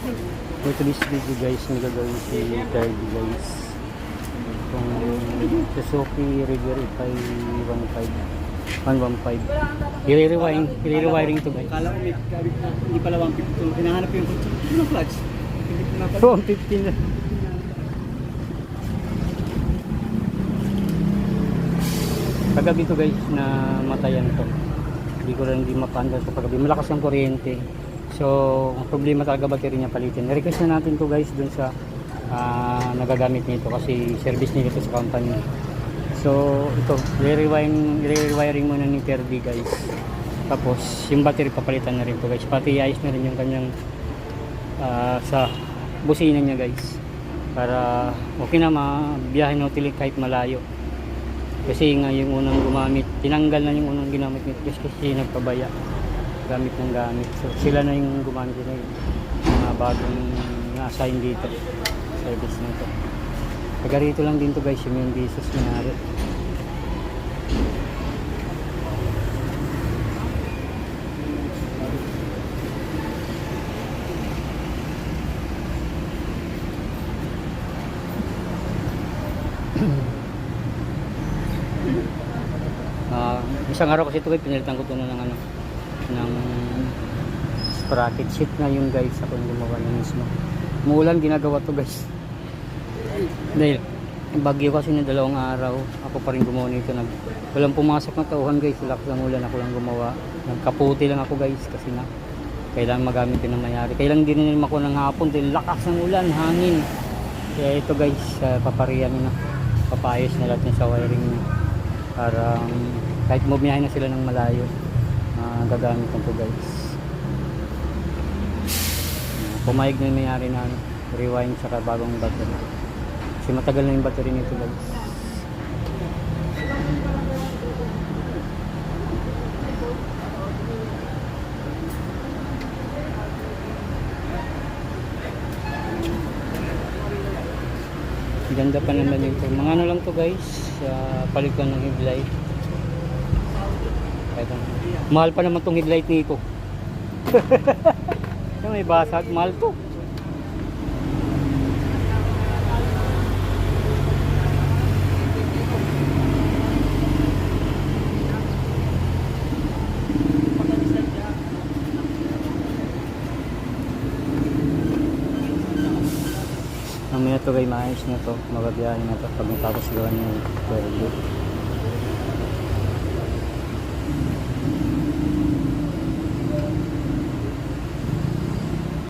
For today's video guys, may gagawin si Kirby guys. Itong Suzuki Riviera Ipay 115. I-rewiring to guys. Kala ko may kabit na, hindi pala 150. Hinahanap ko yung clutch. Hindi ko na pala. 115 na. Kagabi to guys na matayan to. Hindi ko rin mapandal to paggabi. Malakas ang kuryente. So, ang problema talaga battery niya palitin. Request na natin to guys dun sa nagagamit nito kasi service nito sa company. So, ito, i-rewiring muna ni Kirby guys. Tapos, yung battery papalitan na rin to guys. Pati iayos na rin yung kanyang sa busina niya guys. Para okay na mabiyahe na ulit kahit malayo. Kasi nga yung unang gumamit, tinanggal na yung unang ginamit nito kasi nagpabaya. Gamit ng gamit. So, sila na yung gumamit na yung mga bagong na-assign dito. Service na ito. Taga rito lang din to guys, yung business nangyari. Isang araw kasi ito guys, pinalitan ko ito na ng ng sprocket sheet na yun guys. Ako yung gumawa na mismo. Muulan ginagawa to guys. Dahil yung bagyo kasi na 2 araw, ako pa rin gumawa nito. Walang pumasok na tauhan guys. Lakas ng ulan, ako lang gumawa. Nagkaputi lang ako guys kasi na kailangan magamit yun ng mayari. Kailangan din naman ako ng hapon dahil lakas ng ulan, hangin. Kaya ito guys, paparihan na. Papayos na lahat yung sa wiring niya. Para kahit bumiyahe na sila ng malayo, gagamit ko guys. Pumayag na yung mayari na rewind saka bagong battery. Kasi matagal na yung battery nito guys. Ganda pa naman ito. Mga ano lang to guys, palit ko ng headlight. Mahal pa naman tong headlight nito. May basag, mahal to. Mamaya to guys, maayos na to. Mababiyahin na to pag natapos gawa ng Kirby.